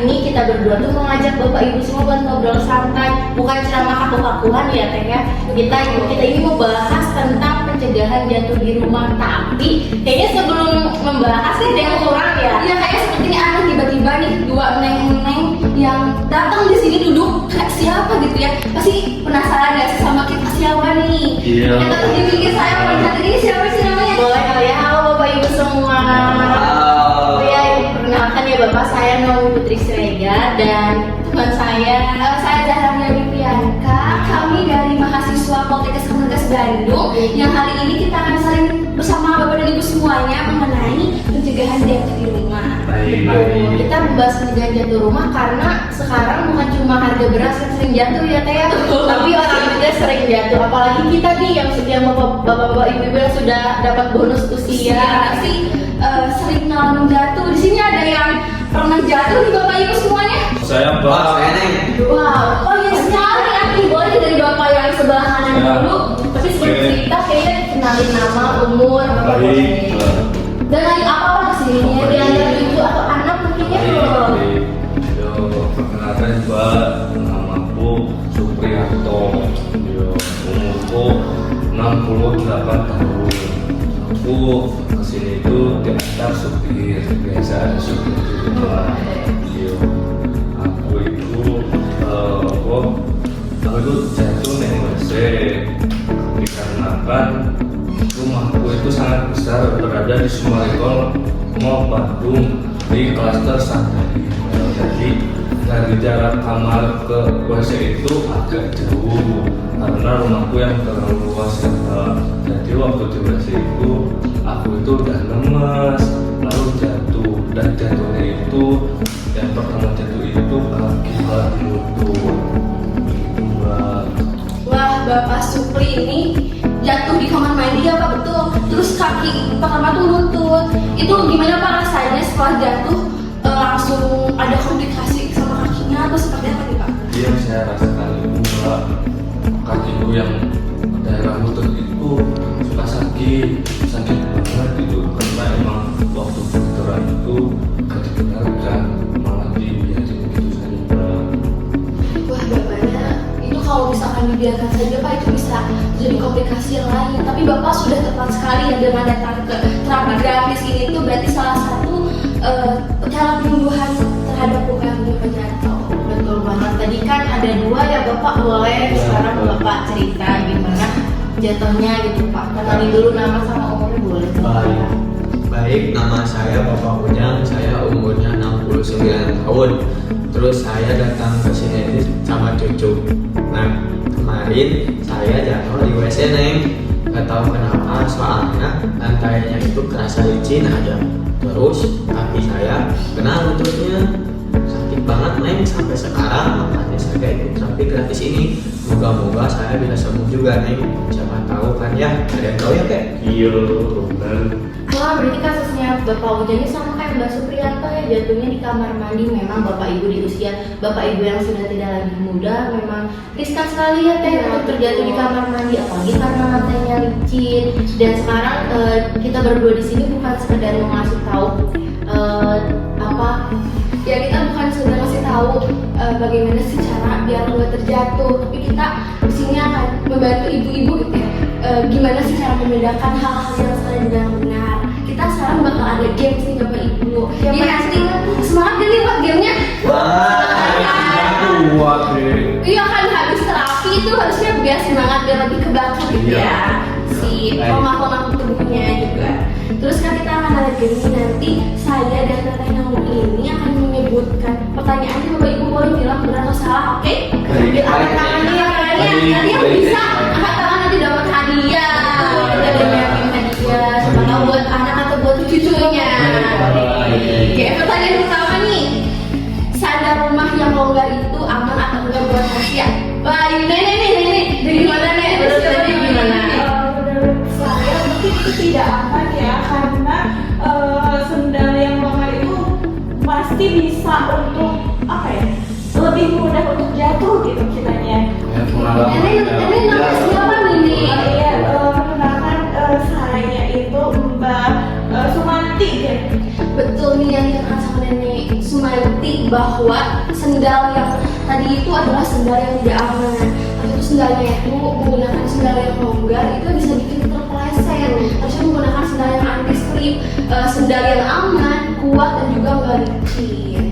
ini kita berdua tuh mengajak bapak ibu semua buat ngobrol santai, bukan ceramah kaku-kakuan ya teh ya. Kita ini mau bahas tentang pencegahan jatuh di rumah, tapi kayaknya sebelum membahas ada yang kurang ya. Iya, kayaknya sepertinya aneh tiba-tiba nih dua neng-neng yang datang di sini duduk kayak siapa gitu ya. Pasti penasaran gak sih sama kita siapa nih? Iya. Yang tetap dipikir saya melihat ini siapa sih namanya? Boleh kali ya, halo bapak ibu semua. Ya, perkenalkan ya bapak, saya Naomi Putri Siregar dan teman saya Zahra Milabi Priyanka. Kami dari mahasiswa Poltekkes Kemenkes Bandung yang hari ini kita akan saling bersama bapak dan ibu semuanya mengenai pencegahan jatuh di rumah. Kita membahas pencegahan jatuh rumah karena sekarang bukan cuma harga beras yang sering jatuh ya teh ya, tapi orang juga sering jatuh. Apalagi kita nih yang bapak-bapak ibu-ibu yang sudah dapat bonus usia Pasti sering ngalamin jatuh. Di sini ada yang pernah jatuh nih bapak ibu semuanya. Saya Pak. Wow, oh iya sekali Aki. Boleh dari bapak yang sebelah kanan Ya. dulu. tapi sebelum cerita kayaknya kenalin nama, umur, bapak Baik. Dan lagi apa kesininya? Di antara ibu atau anak mungkin ya? Yo, perkenalkan Mbak, namaku Supriyanto. Yo, umurku 68 tahun. Aku kesini itu diantar supir, biasa ada supir di rumah. Yo, aku itu jatuh nih WC dikarenakan rumahku itu sangat besar, berada di Sumarekon, Bandung, di klaster Santari. Jadi dari jarak kamar ke WC itu agak jauh karena rumahku yang terlalu luas ya. Jadi waktu di WC itu aku itu udah lemas, lalu jatuh, dan jatuhnya itu yang pertama jatuh itu kaki lutut. Gitu Mbak. Wah, Bapak Supri ini jatuh di kamar mandi ya Pak, betul. Terus kaki pertama tuh lutut. Itu gimana Pak rasanya setelah jatuh? Langsung ada komplikasi sama kakinya atau seperti apa nih Pak? Iya, saya rasakan itu Mbak, kakiku yang daerah lutut itu suka sakit banget gitu, karena emang waktu benturan itu gak dibenarkan, malah dibiarin gitu saja Mbak. Wah bapaknya, itu kalau misalkan dibiarkan saja Pak itu bisa jadi komplikasi yang lain. Tapi Bapak sudah tepat sekali ya dengan datang ke terapi gratis ini, itu berarti salah satu cara penyembuhan terhadap luka yang mudah jatuh. Betul banget. Tadi kan ada dua ya bapak, boleh sekarang bapak cerita gimana jatuhnya gitu pak. Kenalin dulu nama sama umurnya boleh. Baik, nama saya Bapak Ujang, saya umurnya 69 tahun. Terus saya datang ke sini sama cucu. Nah, kemarin saya jatuh di WC Neng. Gak tahu kenapa, soalnya lantainya itu kerasa licin aja. Terus kaki saya kena lututnya. Sakit banget Neng sampai sekarang, makanya saya ikut terapi gratis ini. Moga-moga saya bisa sembuh juga Neng. Siapa tahu kan ya, ada yang tahu ya kek? Iya, benar. Wah berarti kasusnya bapak Ujang ini sama kayak Mbak Supriyanto ya, jatuhnya di kamar mandi. Memang bapak ibu di usia bapak ibu yang sudah tidak lagi muda memang riskan sekali ya teh untuk terjatuh di kamar mandi, apalagi karena lantainya licin. Dan sekarang kita berdua di sini bukan sekedar mau ngasih tahu Ya kita bukan sudah ngasih tahu bagaimana sih cara biar nggak terjatuh, tapi kita di sini akan membantu ibu-ibu gitu ya. Gimana sih cara membedakan hal-hal yang salah dan yang benar. Kita sekarang bakal ada games nih bapak ibu. Jadi nanti semangat gak nih buat gamenya? Kuat deh. Iya kan habis terapi itu harusnya biar semangat, biar lebih ke belakang gitu Iya. ya. Si lemak-lemak tubuhnya juga. Terus kan kita akan ada game ini nanti. Saya dan Teteh Naomi ini akan menyebutkan pertanyaannya, bapak ibu boleh bilang benar atau salah, oke? Ambil angkat tangannya ya kalian. Kalian bisa angkat tangan nanti dapat hadiah. Ada yang hadiah. Siapa tahu buat anak atau buat cucunya. Oke, pertanyaan pertama nih. Sandar rumah yang longgar itu aman atau enggak buat Asia? Wah, ini nih. Dari mana nih? Menurut Tadi gimana? Menurut saya mungkin itu tidak aman ya, karena sendal yang longgar itu pasti bisa untuk apa ya, lebih mudah untuk jatuh gitu kitanya. Ya, pengalaman. Ini nama siapa nih? Iya, perkenalkan saya itu Mbak Sumanti deh. Betul nih yang dikenal sama nenek Sumanti mengerti bahwa sendal yang tadi itu adalah sendal yang tidak aman. Tapi itu sendalnya itu menggunakan sendal yang longgar itu bisa bikin terpeleset. Harusnya menggunakan sendal yang anti slip, sendal yang aman, kuat dan juga nggak licin.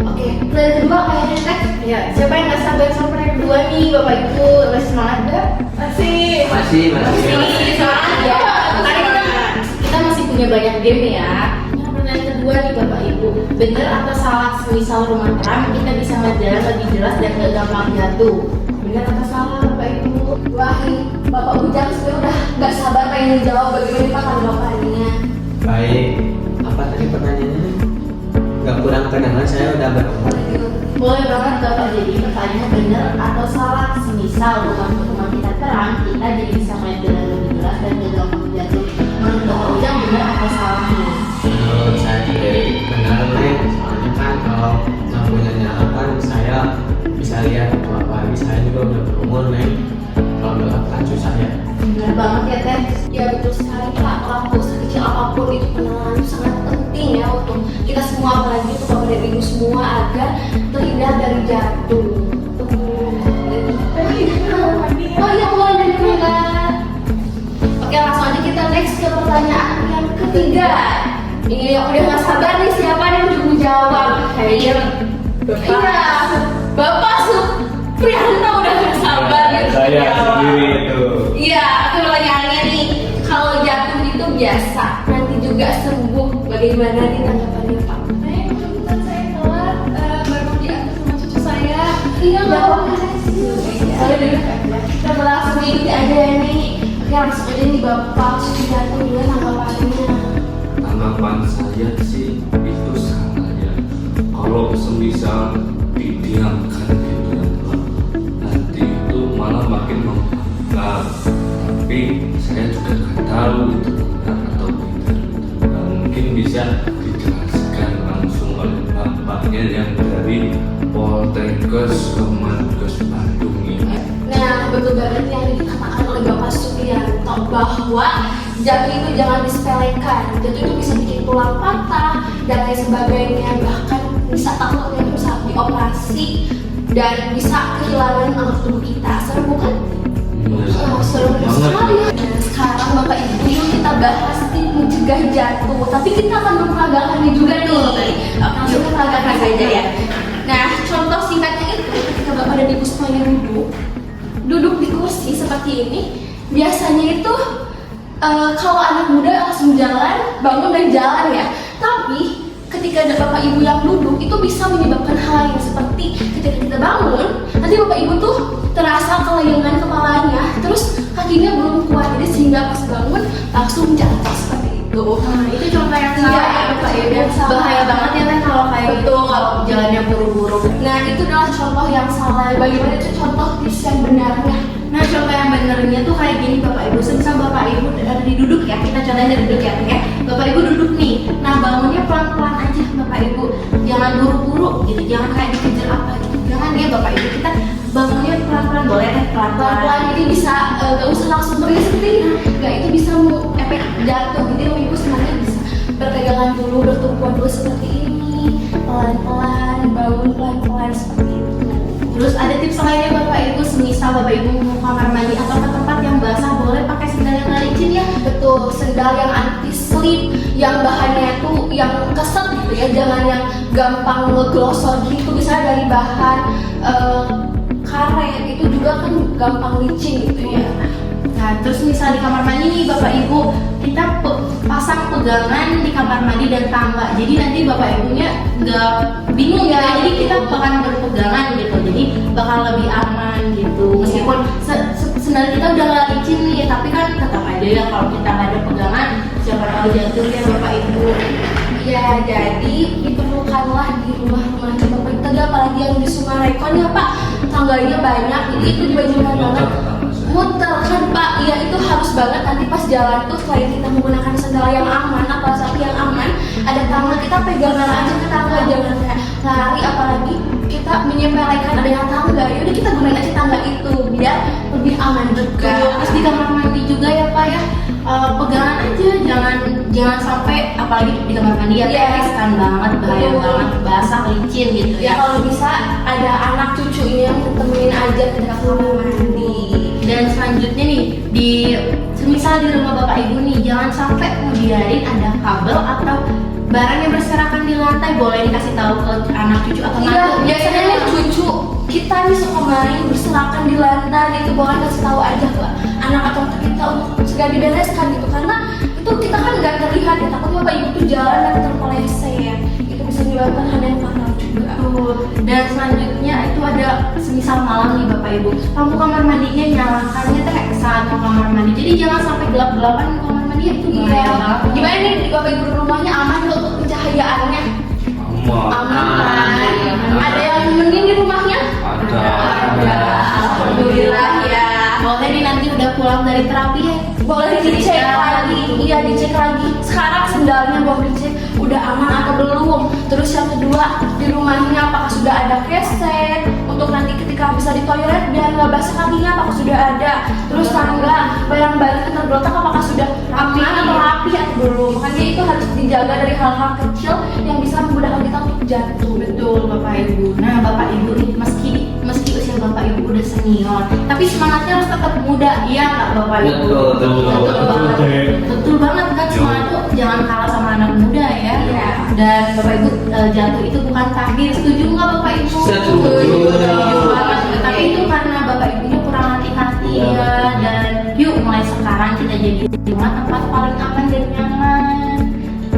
Oke, yang kedua kayaknya teh. Ya, siapa yang nggak sabar sama yang kedua nih, Bapak Ibu? Masih semangat nggak? Masih. Masih semangat ya. Karena kita masih punya banyak game ya. Nah, pertanyaan kedua nih Bapak Ibu, bener atau salah semisal rumah terang kita bisa ngeliat jalan lebih jelas dan gak gampang jatuh? Bener atau salah Bapak Ibu? Wah, Bapak Ujang sebenarnya udah nggak sabar pengen dijawab bagaimana Pak tanggapannya. Baik, apa tadi pertanyaannya? Gak kurang kedengar, saya udah berempat. Boleh banget Bapak, jadi pertanyaan bener atau salah semisal rumah kita terang kita jadi bisa ngeliat jalan lebih jelas dan gak gampang jatuh. Menurut Bapak Ujang bener atau salah nih? Menurut saya sendiri benar Neng, soalnya kan kalau lampunya nyala kan saya bisa lihat waktu apalagi saya juga udah berumur Neng. Kalau gelap kan susah ya. Bener banget ya Teh. Ya betul sekali Pak, lampu sekecil apapun itu penerangan itu sangat penting ya untuk kita semua, apalagi untuk Bapak dan Ibu semua agar terhindar dari jatuh. Oh iya, mulai dari mana? Oke, langsung aja kita next ke pertanyaan yang ketiga. Ini yang udah gak sabar nih, siapa yang untuk menjawab? Kayaknya Iya, Bapak Supriyanto udah gak sabar gitu. Saya sendiri itu. Iya, itu pertanyaannya nih. Kalau jatuh itu biasa, nanti juga sembuh. Bagaimana nih tanggapannya Pak? Kebetulan saya telat, baru diantar sama cucu saya. Iya, nggak apa-apa sih. Kita langsung ikuti aja nih. Oke, langsung aja nih Bapak Supriyanto juga tanggapannya. Tanggapan saya sih itu salah ya. Kalau semisal didiamkan gitu ya, nanti itu malah makin membangkang. Tapi saya juga nggak tahu itu benar atau tidak. Nah, mungkin bisa dijelaskan langsung oleh bapaknya yang dari Poltekkes Kemenkes Bandung ini. Nah, betul banget yang dikatakan oleh Bapak Supriyanto bahwa jatuh itu jangan disepelekan. Jatuh itu bisa bikin tulang patah dan lain sebagainya, bahkan bisa takutnya itu saat dioperasi dan bisa kehilangan anggota tubuh kita. Serem bukan? Oh, serem sekali ya. Nah, sekarang Bapak Ibu yuk kita bahas tips mencegah jatuh. Tapi kita akan memperagakannya juga nih. Oke, langsung kita peragakan saja ya. Nah, contoh singkatnya itu ketika Bapak dan Ibu semuanya duduk di kursi seperti ini, biasanya itu kalau anak muda langsung jalan, bangun dan jalan ya. Tapi ketika ada Bapak Ibu yang duduk, itu bisa menyebabkan hal yang seperti ketika kita bangun, nanti Bapak Ibu tuh terasa kelayangan kepalanya, terus kakinya belum kuat, jadi sehingga pas bangun langsung jatuh seperti itu. Nah, itu contoh yang salah ya Bapak Ibu. Bahaya banget ya Teh kalau kayak gitu, kalau jalannya buru-buru. Nah, itu adalah contoh yang salah. Bagaimana itu contoh tips yang benarnya? Nah, contoh yang benernya tuh kayak gini Bapak Ibu. Semisal Bapak Ibu ada di duduk ya, kita contohnya dari duduk ya, ya. Bapak Ibu duduk nih. Nah, bangunnya pelan-pelan aja Bapak Ibu. Jangan buru-buru gitu, jangan kayak dikejar apa gitu. Jangan ya Bapak Ibu, kita bangunnya pelan-pelan, boleh Teh Pelan-pelan, jadi bisa gak usah langsung bergeseting. Gak, itu bisa efek jatuh. Jadi Bapak Ibu sebenarnya bisa berpegangan dulu, bertumpuan dulu seperti ini. Pelan-pelan, bangun pelan-pelan seperti itu. Terus ada tips lainnya Bapak Ibu, semisal Bapak Ibu mau kamar mandi atau ke tempat yang basah, boleh pakai sendal yang nggak licin ya. Betul, sendal yang anti slip, yang bahannya itu yang keset gitu ya, jangan yang gampang ngeglosor gitu, bisa dari bahan karet, itu juga kan gampang licin gitu ya. Nah, terus misal di kamar mandi nih Bapak Ibu, kita pasang pegangan di kamar mandi dan tangga. Jadi nanti Bapak Ibunya nggak bingung ya. Jadi kita bakal berpegangan gitu. Jadi bakal lebih aman gitu. Meskipun sendal kita udah nggak licin nih, tapi kan tetap aja ya kalau kita nggak ada pegangan, siapa tahu jatuh ya Bapak Ibu. Ya, jadi diperlukanlah di rumah-rumah Bapak Ibu, apalagi yang di Sumarekon ya Pak, tangganya banyak, jadi itu diwajibkan banget. muter kan Pak, iya itu harus banget. Nanti pas jalan tuh selain kita menggunakan sendal yang aman, apalagi yang aman, ada tangga, kita pegangan aja ke tangga, jangan kayak lari, apalagi kita menyepelekan adanya tangga. Yaudah kita gunain aja tangga itu biar lebih aman juga. Terus di kamar mandi juga ya Pak ya, pegangan aja, jangan sampai apalagi di kamar mandi ya, Iya. riskan banget, bahaya Betul. banget, basah, licin gitu Ya ya. kalau bisa ada anak cucunya yang temenin aja ke kamar mandi. Dan selanjutnya nih, semisal di rumah bapak ibu nih, jangan sampai ngebiarin ada kabel atau barang yang berserakan di lantai. Boleh dikasih tahu ke anak cucu atau Iya, mantu. biasanya nih cucu kita nih suka main berserakan di lantai gitu, boleh kasih tahu aja ke anak atau mantu kita untuk segera dibereskan gitu, karena itu kita kan nggak terlihat ya, takutnya bapak ibu tuh jalan dan terpeleset, itu bisa menyebabkan hal yang fatal juga. Betul. Dan selanjutnya itu ada semisal malam nih bapak ibu, lampu kamar mandinya nyalakannya teh saat mau kamar mandi. Jadi jangan sampai gelap-gelapan di kamar mandi, itu bahaya Iya. banget. Gimana nih di bapak ibu rumahnya aman nggak untuk pencahayaannya? Aman. Aman. Ada yang nemenin di rumahnya? Ada. Alhamdulillah ya. Boleh nih nanti udah pulang dari terapi ya. Boleh dicek lagi, iya dicek lagi. Sekarang sendalnya boleh dicek udah aman atau belum. Terus yang kedua, di rumahnya apakah sudah ada keset untuk nanti ketika bisa di toilet biar nggak basah kakinya, apakah sudah ada. Terus tangga, barang-barang yang tergeletak apakah sudah aman atau rapi atau belum. Makanya itu harus dijaga dari hal-hal kecil yang bisa memudahkan kita untuk jatuh. Betul bapak ibu. Nah bapak ibu nih meski usia bapak ibu udah senior, tapi semangatnya harus tetap muda, iya nggak bapak ibu? Betul. Betul banget. Betul banget kan, semangat tuh jangan kalah sama anak muda ya. Iya. Dan bapak ibu jatuh itu bukan takdir, setuju nggak bapak ibu? Setuju. Setuju banget. Tapi itu karena bapak ibunya kurang hati-hati ya. Dan yuk mulai sekarang kita jadi rumah tempat paling aman dan nyaman.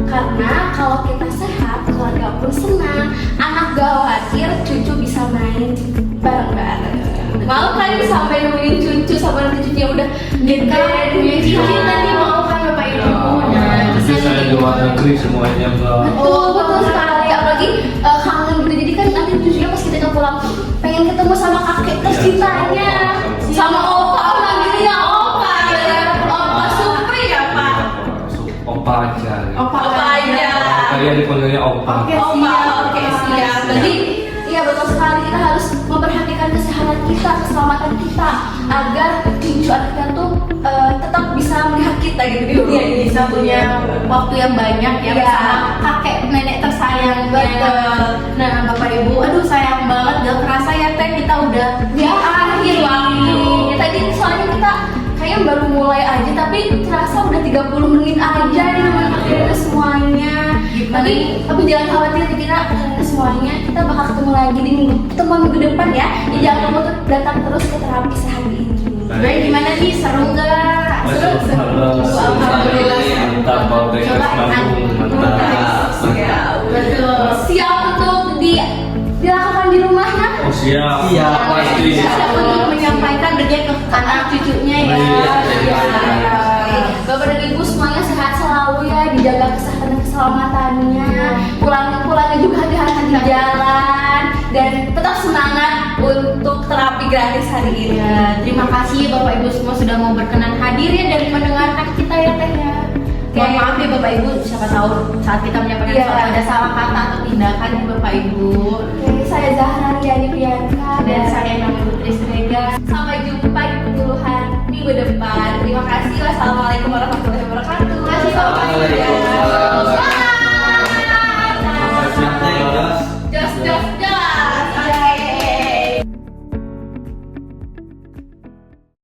Karena kalau kita sehat, keluarga pun senang, anak gak khawatir, cucu bisa main bareng-bareng. Mau kan sampai nemenin cucu sampai nanti cucunya udah gede, Punya cici nanti mau kan bapak ibu. Nah, Bisa saya di luar negeri semuanya Mbak. betul sekali, apalagi kangen gitu. Jadi kan nanti cucunya pas kita pulang pengen ketemu sama kakek tercintanya, sama opa manggilnya opa ya, opa Supri ya Pak. Opa aja. Opa aja. Kalian dipanggilnya Opa. Oke. Oke siap. Jadi iya betul sekali, kita harus memperhatikan kesehatan kita, keselamatan kita agar cucu anak kita tuh tetap bisa melihat kita gitu di dunia ini. Bisa punya waktu yang banyak ya Iya. bersama kakek nenek tersayang. Betul. Nah bapak ibu, aduh sayang banget gak kerasa ya teh kita udah di akhir waktu. Ya, tadi soalnya kita kayaknya baru mulai aja tapi terasa udah 30 menit aja nih mengakhiri semuanya. Tapi jangan khawatir, kita semuanya kita bakal ketemu lagi di minggu depan ya. Jadi jangan lupa untuk datang terus ke terapi sehari ini. Baik, gimana nih, seru nggak? Alhamdulillah. Mantap kalau dari Coba, Bandung. Mantap. Betul. Siap untuk dilakukan di rumahnya? Oh siap. Siap. Pasti. Siap untuk menyampaikan berjaya ke anak cucunya ya. Iya. Bapak dan Ibu semuanya sehat selalu ya, dijaga kesehatan dan keselamatannya. Pulangnya juga hati-hati di jalan dan tetap semangat untuk terapi gratis hari ini. Ya, terima kasih Bapak Ibu semua sudah mau berkenan hadir ya dan mendengarkan kita ya Teh ya. Mohon maaf ya Bapak Ibu, siapa tahu saat kita menyampaikan Iya. sesuatu ada salah kata atau tindakan ya Bapak Ibu. Oke, saya Zahra Riani Priyanka Dan saya Nami Putri Srega. sampai jumpa di penyuluhan minggu depan. Terima kasih. Wassalamualaikum warahmatullahi wabarakatuh. Terima kasih Bapak